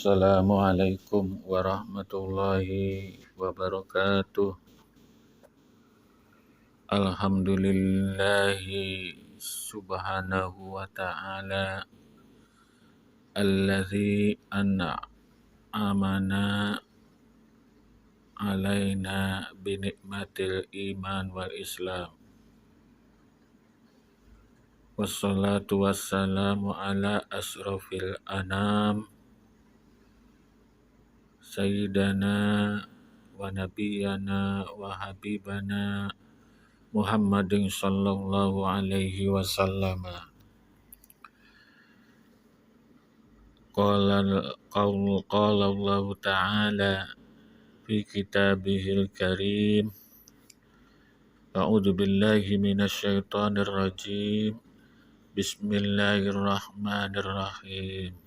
Assalamualaikum warahmatullahi wabarakatuh. Alhamdulillahi subhanahu wa ta'ala alladzi an'amana alaina binikmatil iman wal islam. Wassalatu wassalamu ala asrofil anam Sayyidana wa nabiyana wa habibana Muhammadin sallallahu alaihi wasallam. Qala Allah ta'ala fi kitabihil karim. A'udzu billahi minasy syaithanir rajim. Bismillahirrahmanirrahim.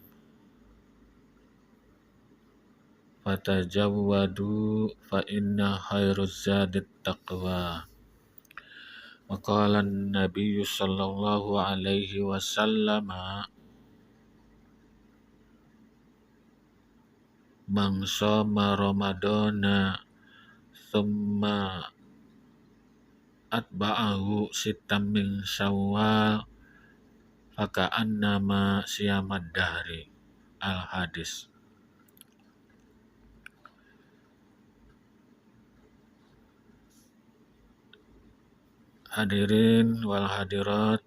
Fatajawwadu fa inna khairuz zadit taqwa. Wa qala an-nabiyyu sallallahu alaihi wasallam man shoma ramadana thumma atba'ahu sittam min syawal faka'annama siyamad dahri. Al-hadis. Hadirin wal hadirat,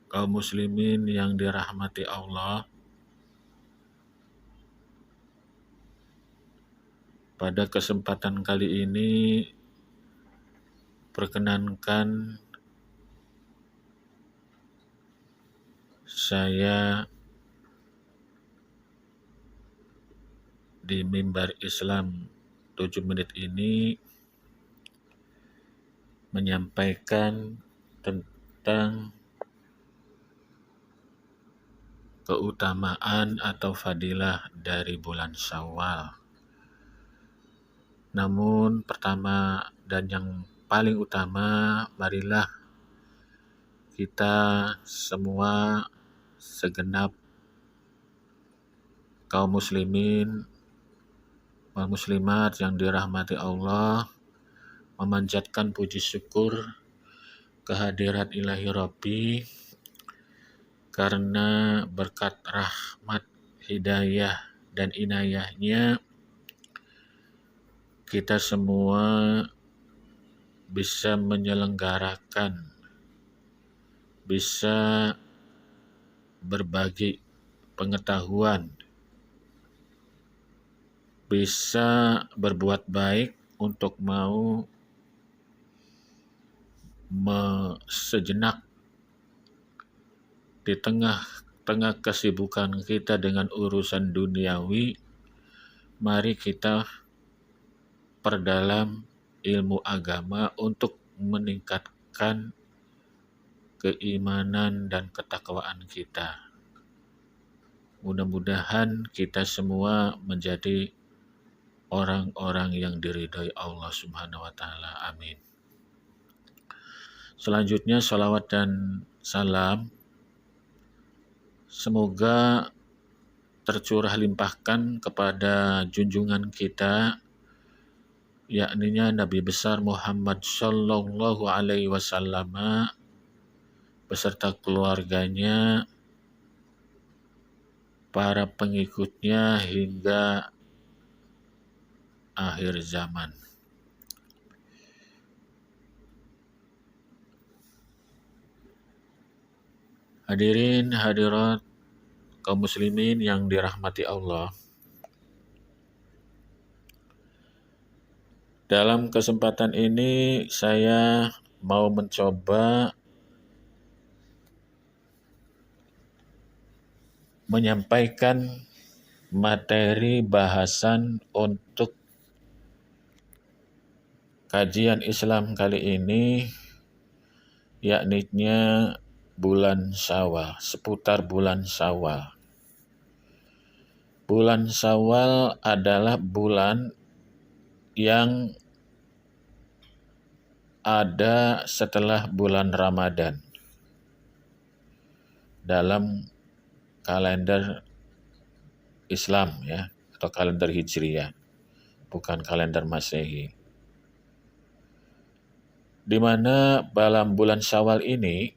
kaum muslimin yang dirahmati Allah. Pada kesempatan kali ini perkenankan saya di mimbar Islam 7 menit ini menyampaikan tentang keutamaan atau fadilah dari bulan Syawal. Namun pertama dan yang paling utama, marilah kita semua segenap kaum muslimin wal muslimat yang dirahmati Allah memanjatkan puji syukur kehadirat ilahi Rabbi, karena berkat rahmat, hidayah, dan inayahnya kita semua bisa menyelenggarakan, bisa berbagi pengetahuan, bisa berbuat baik untuk mau sejenak di tengah kesibukan kita dengan urusan duniawi. Mari kita perdalam ilmu agama untuk meningkatkan keimanan dan ketakwaan kita. Mudah-mudahan kita semua menjadi orang-orang yang diridhai Allah Subhanahu wa taala. Amin. Selanjutnya salawat dan salam semoga tercurah limpahkan kepada junjungan kita, yakninya Nabi besar Muhammad sallallahu alaihi wasallam beserta keluarganya, para pengikutnya hingga akhir zaman. Hadirin hadirat kaum muslimin yang dirahmati Allah. Dalam kesempatan ini saya mau mencoba menyampaikan materi bahasan untuk kajian Islam kali ini, yakninya bulan Syawal, seputar bulan Syawal. Bulan Syawal adalah bulan yang ada setelah bulan Ramadan dalam kalender Islam ya, atau kalender Hijriah, bukan kalender Masehi. Di mana dalam bulan Syawal ini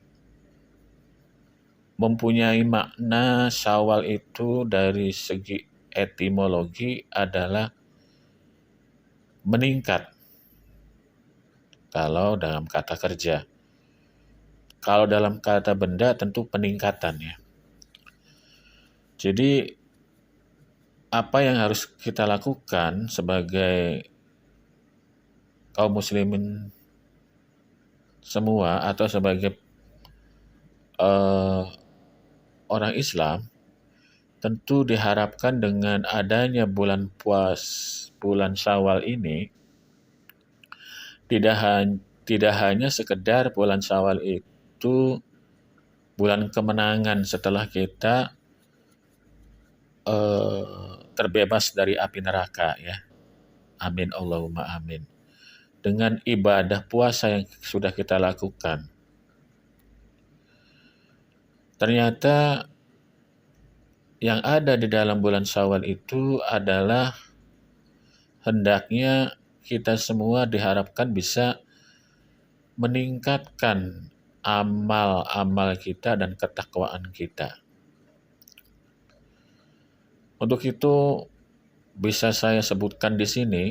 mempunyai makna. Syawal itu dari segi etimologi adalah meningkat kalau dalam kata kerja. Kalau dalam kata benda tentu peningkatan ya. Jadi apa yang harus kita lakukan sebagai kaum muslimin semua atau sebagai orang Islam, tentu diharapkan dengan adanya bulan Syawal ini tidak hanya sekedar bulan Syawal itu bulan kemenangan setelah kita terbebas dari api neraka ya. Amin Allahumma amin. Dengan ibadah puasa yang sudah kita lakukan, ternyata yang ada di dalam bulan Syawal itu adalah hendaknya kita semua diharapkan bisa meningkatkan amal-amal kita dan ketakwaan kita. Untuk itu bisa saya sebutkan di sini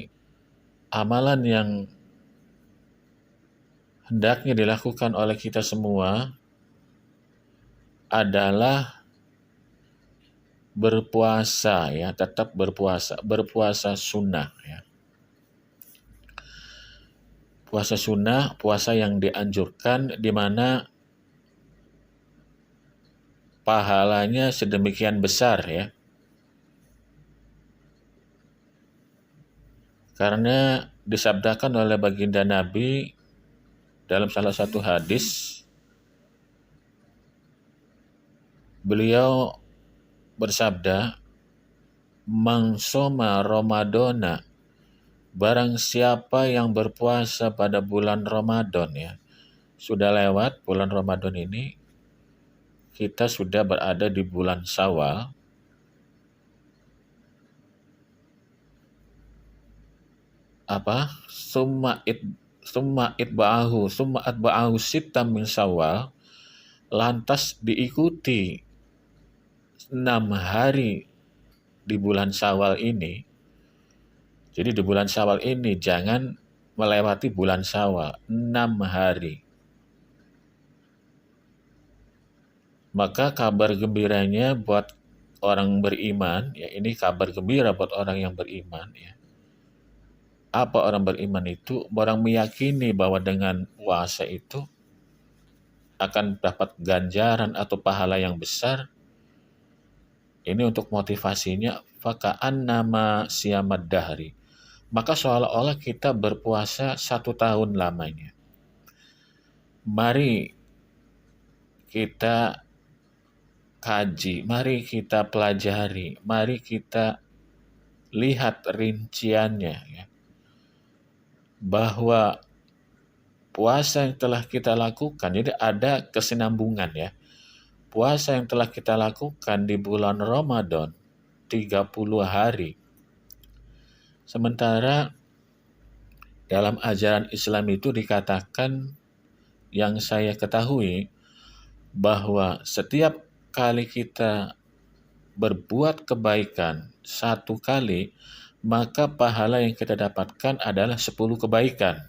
amalan yang hendaknya dilakukan oleh kita semua adalah berpuasa ya, tetap berpuasa sunnah ya. Puasa sunnah, puasa yang dianjurkan di mana pahalanya sedemikian besar ya. Karena disabdakan oleh baginda Nabi dalam salah satu hadis, beliau bersabda, "Man shoma Ramadana," barang siapa yang berpuasa pada bulan Ramadan ya. Sudah lewat bulan Ramadan ini, kita sudah berada di bulan Syawal. Summa atba'ahu sittam min Syawal, lantas diikuti 6 hari di bulan Syawal ini. Jadi di bulan Syawal ini jangan melewati bulan Syawal 6 hari. Maka kabar gembiranya buat orang beriman, ya ini kabar gembira buat orang yang beriman ya. Apa orang beriman itu? Orang meyakini bahwa dengan puasa itu akan dapat ganjaran atau pahala yang besar. Ini untuk motivasinya, faka'an nama siyamad dahri. Maka seolah-olah kita berpuasa 1 tahun lamanya. Mari kita kaji, mari kita pelajari, mari kita lihat rinciannya ya. Bahwa puasa yang telah kita lakukan, jadi ada kesinambungan ya. Puasa yang telah kita lakukan di bulan Ramadan 30 hari. Sementara dalam ajaran Islam itu dikatakan, yang saya ketahui, bahwa setiap kali kita berbuat kebaikan 1 kali, maka pahala yang kita dapatkan adalah 10 kebaikan.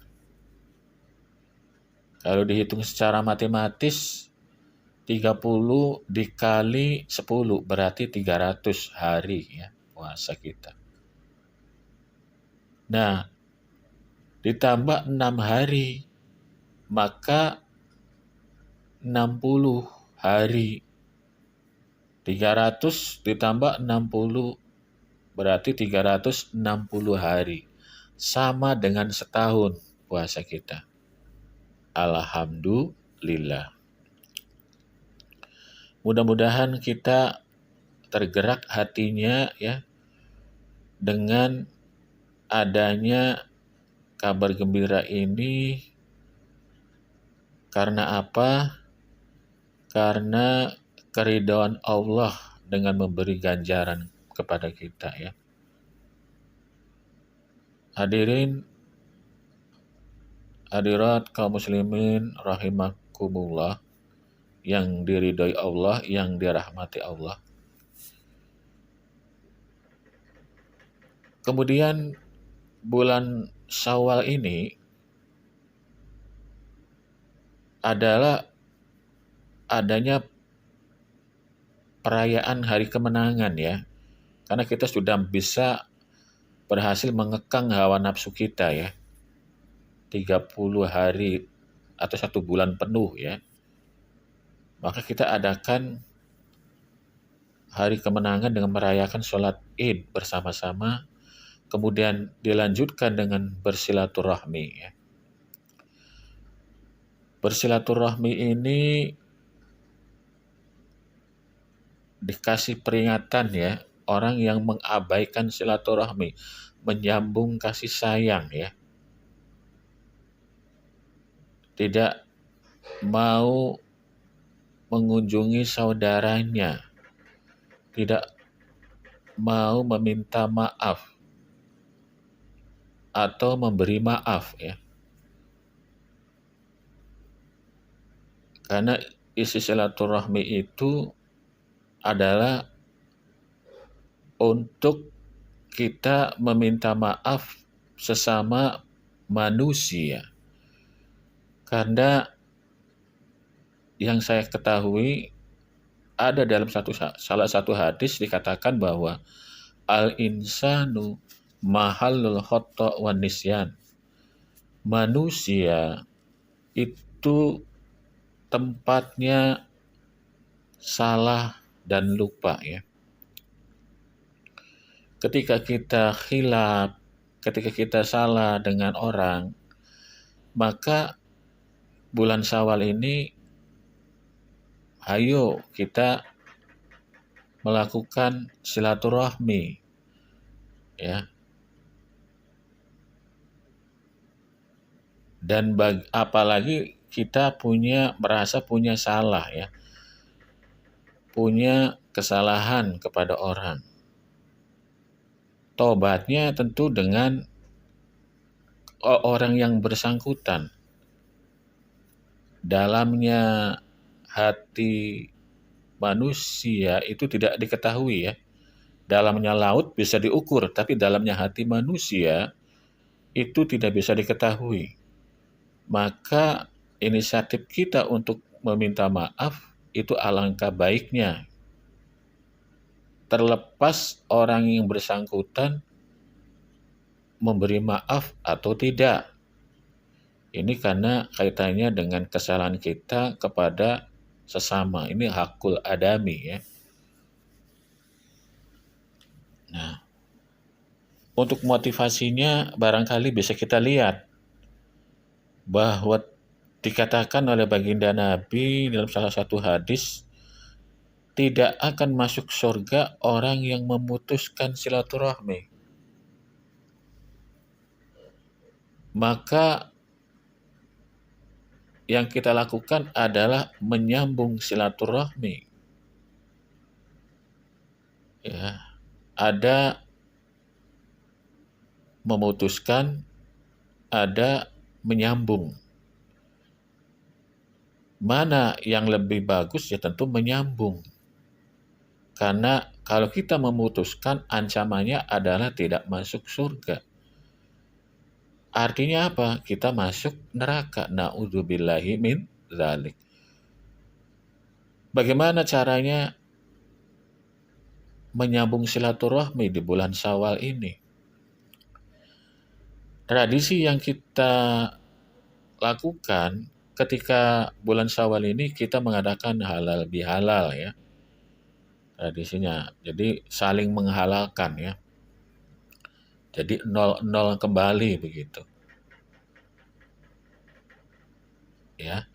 Kalau dihitung secara matematis, 30 dikali 10 berarti 300 hari ya puasa kita. Nah, ditambah 6 hari, maka 60 hari. 300 ditambah 60 berarti 360 hari. Sama dengan setahun puasa kita. Alhamdulillah. Mudah-mudahan kita tergerak hatinya ya dengan adanya kabar gembira ini. Karena apa? Karena keridhaan Allah dengan memberi ganjaran kepada kita ya. Hadirin hadirat kaum muslimin rahimakumullah, yang diridhoi Allah, yang dirahmati Allah. Kemudian bulan Syawal ini adalah adanya perayaan hari kemenangan ya. Karena kita sudah bisa berhasil mengekang hawa nafsu kita ya. 30 hari atau 1 bulan penuh ya. Maka kita adakan hari kemenangan dengan merayakan sholat Id bersama-sama, kemudian dilanjutkan dengan bersilaturahmi ya. Bersilaturahmi ini dikasih peringatan ya, orang yang mengabaikan silaturahmi, menyambung kasih sayang ya, tidak mau mengunjungi saudaranya, tidak mau meminta maaf atau memberi maaf ya. Karena isi silaturahmi itu adalah untuk kita meminta maaf sesama manusia. Karena yang saya ketahui ada dalam salah satu hadis dikatakan bahwa al-insanu mahallul khata' wan nisyan. Manusia itu tempatnya salah dan lupa ya. Ketika kita khilaf, ketika kita salah dengan orang, maka bulan Syawal ini ayo kita melakukan silaturahmi ya. Dan apalagi kita merasa punya salah ya. Punya kesalahan kepada orang. Tobatnya tentu dengan orang yang bersangkutan. Dalamnya hati manusia itu tidak diketahui ya. Dalamnya laut bisa diukur, tapi dalamnya hati manusia itu tidak bisa diketahui. Maka inisiatif kita untuk meminta maaf itu alangkah baiknya. Terlepas orang yang bersangkutan memberi maaf atau tidak. Ini karena kaitannya dengan kesalahan kita kepada sesama. Ini hakul adami ya. Nah, untuk motivasinya barangkali bisa kita lihat bahwa dikatakan oleh baginda Nabi dalam salah satu hadis, tidak akan masuk surga orang yang memutuskan silaturahmi. Maka yang kita lakukan adalah menyambung silaturahmi. Ya, ada memutuskan, ada menyambung. Mana yang lebih bagus ya tentu menyambung. Karena kalau kita memutuskan, ancamannya adalah tidak masuk surga. Artinya apa? Kita masuk neraka. Na'udzubillahi min dzalik. Bagaimana caranya menyambung silaturahmi di bulan Syawal ini? Tradisi yang kita lakukan ketika bulan Syawal ini, kita mengadakan halal bihalal ya. Tradisinya. Jadi saling menghalalkan ya. Jadi 0-0 kembali begitu. Ya.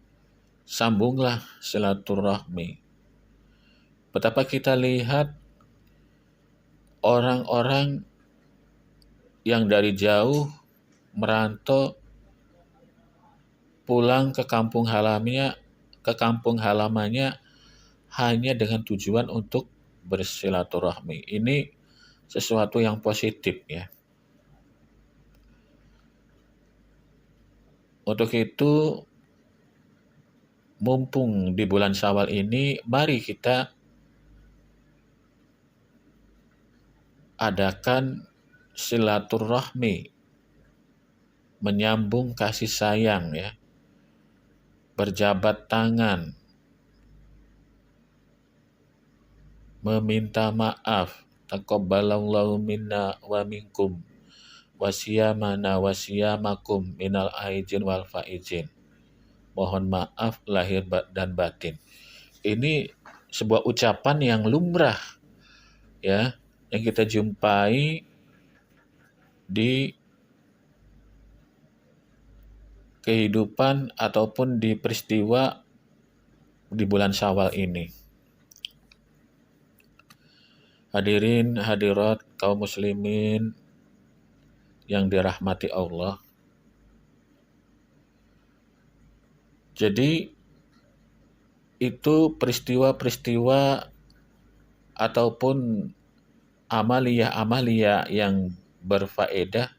Sambunglah silaturahmi. Betapa kita lihat orang-orang yang dari jauh merantau pulang ke kampung halamannya hanya dengan tujuan untuk bersilaturahmi. Ini sesuatu yang positif ya. Untuk itu, mumpung di bulan Syawal ini, mari kita adakan silaturahmi, menyambung kasih sayang ya, berjabat tangan, meminta maaf, taqabbalallahu minna wa minkum, wasiyamana wasiyamakum minal aijin wal faizin. Mohon maaf lahir dan batin. Ini sebuah ucapan yang lumrah ya, yang kita jumpai di kehidupan ataupun di peristiwa di bulan Syawal ini. Hadirin hadirat kaum muslimin yang dirahmati Allah. Jadi itu peristiwa-peristiwa ataupun amalia-amalia yang berfaedah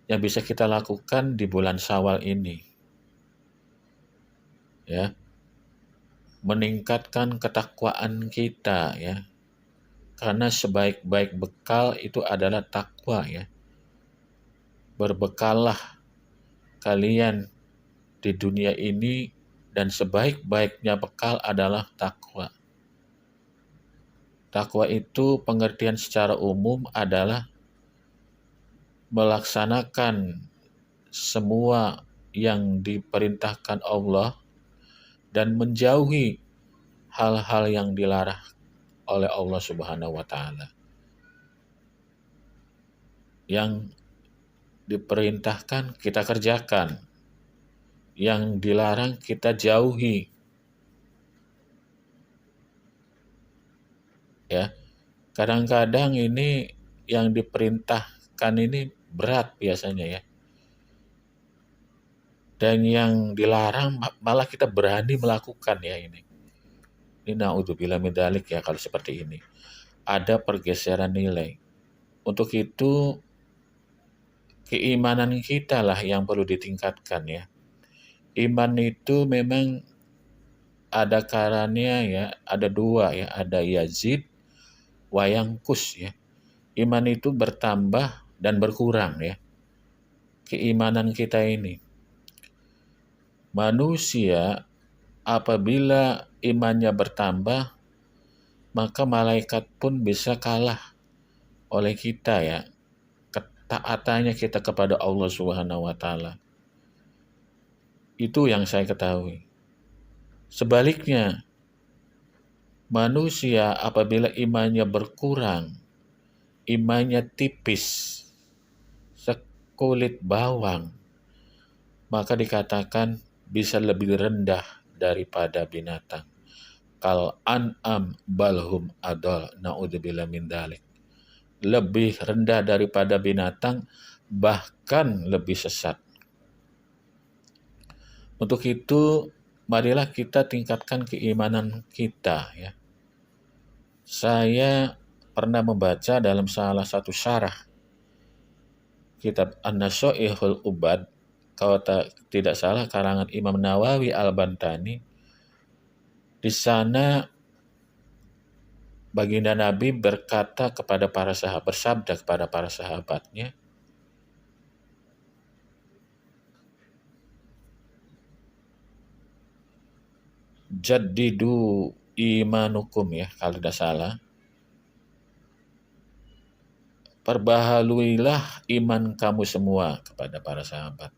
yang bisa kita lakukan di bulan Syawal ini. Ya. Meningkatkan ketakwaan kita ya. Karena sebaik-baik bekal itu adalah takwa ya. Berbekallah kalian di dunia ini dan sebaik-baiknya bekal adalah takwa. Takwa itu pengertian secara umum adalah melaksanakan semua yang diperintahkan Allah dan menjauhi hal-hal yang dilarang oleh Allah Subhanahu wa taala. Yang diperintahkan kita kerjakan, yang dilarang kita jauhi. Ya. Kadang-kadang ini yang diperintahkan ini berat biasanya ya. Dan yang dilarang malah kita berani melakukan ya ini. Ini naudzubillah min dzalik ya kalau seperti ini. Ada pergeseran nilai. Untuk itu keimanan kita lah yang perlu ditingkatkan ya. Iman itu memang ada caranya ya, ada dua ya, ada yazid wa yanqus ya. Iman itu bertambah dan berkurang ya. Keimanan kita ini. Manusia apabila imannya bertambah, maka malaikat pun bisa kalah oleh kita ya. Ketaatannya kita kepada Allah Subhanahu wa taala. Itu yang saya ketahui. Sebaliknya, manusia apabila imannya berkurang, imannya tipis, sekulit bawang, maka dikatakan bisa lebih rendah daripada binatang. Kal an'am balhum adol, naudzubillah min dzalik. Lebih rendah daripada binatang, bahkan lebih sesat. Untuk itu, marilah kita tingkatkan keimanan kita ya. Saya pernah membaca dalam salah satu syarah kitab An-Nasaihul Ubad, kalau tidak salah karangan Imam Nawawi Al-Bantani. Di sana baginda Nabi berkata kepada para sahabat, bersabda kepada para sahabatnya, jaddidu imanukum ya, kalau tidak salah. Perbaharuilah iman kamu semua, kepada para sahabat.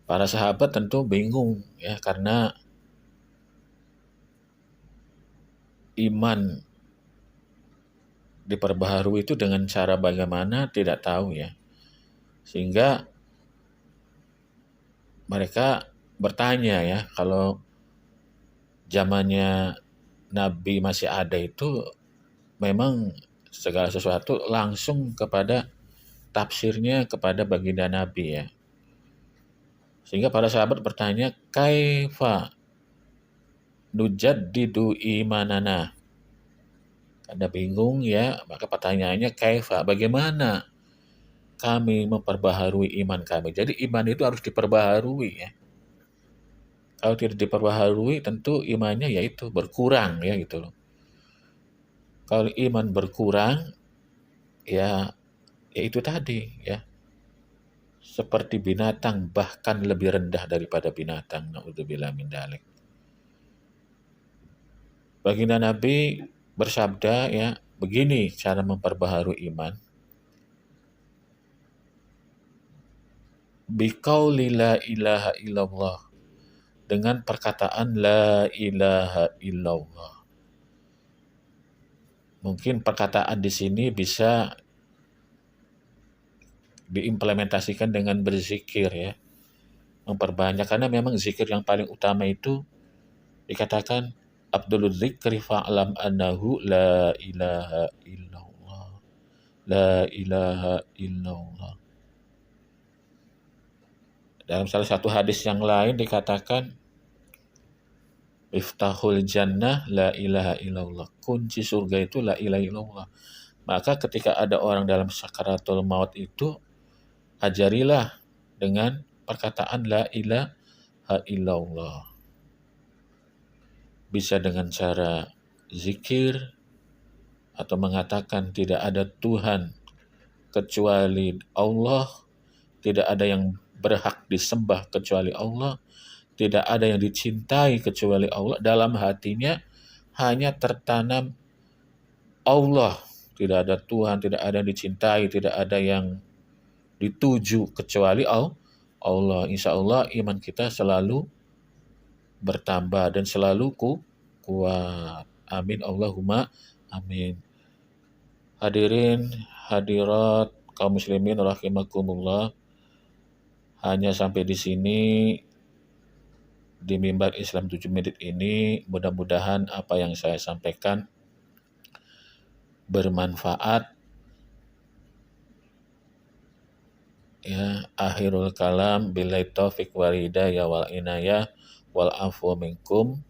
Para sahabat tentu bingung ya, karena iman diperbaharui itu dengan cara bagaimana tidak tahu ya. Sehingga mereka bertanya ya, kalau zamannya Nabi masih ada itu memang segala sesuatu langsung kepada tafsirnya kepada baginda Nabi ya. Sehingga para sahabat bertanya, kaifa nujaddidu imanana? Anda bingung ya, maka pertanyaannya kaifa, bagaimana kami memperbaharui iman kami. Jadi iman itu harus diperbaharui ya. Kalau tidak diperbaharui tentu imannya yaitu berkurang ya gitu loh. Kalau iman berkurang ya itu tadi ya, seperti binatang bahkan lebih rendah daripada binatang. Naudzubillah min dzalik. Baginda Nabi bersabda ya, begini cara memperbaharui iman. Biqauli la ilaha illallah, dengan perkataan la ilaha illallah. Mungkin perkataan di sini bisa diimplementasikan dengan berzikir ya. Memperbanyak, karena memang zikir yang paling utama itu dikatakan Abdul Dzikri fa'lam annahu la ilaha illallah. La ilaha illallah. Dalam salah satu hadis yang lain dikatakan Miftahul jannah la ilaha illallah. Kunci surga itu la ilaha illallah. Maka ketika ada orang dalam sakaratul maut itu, ajarilah dengan perkataan la ilaha illallah. Bisa dengan cara zikir atau mengatakan tidak ada Tuhan kecuali Allah, tidak ada yang berhak disembah kecuali Allah, tidak ada yang dicintai kecuali Allah. Dalam hatinya hanya tertanam Allah, tidak ada Tuhan, tidak ada yang dicintai, tidak ada yang dituju kecuali Allah. Insya Allah iman kita selalu bertambah dan selalu kuat. Amin Allahumma amin. Hadirin hadirat kaum muslimin rahimakumullah. Hanya sampai di sini di Mimbar Islam 7 menit ini, mudah-mudahan apa yang saya sampaikan bermanfaat. Ya, akhirul kalam billahi taufiq wal hidayah wal inayah wal afwa minkum.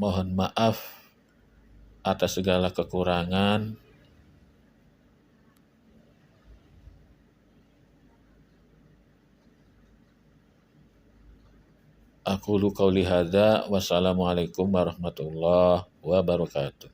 Mohon maaf atas segala kekurangan. Aqulu qauli hadza, wassalamualaikum warahmatullahi wabarakatuh.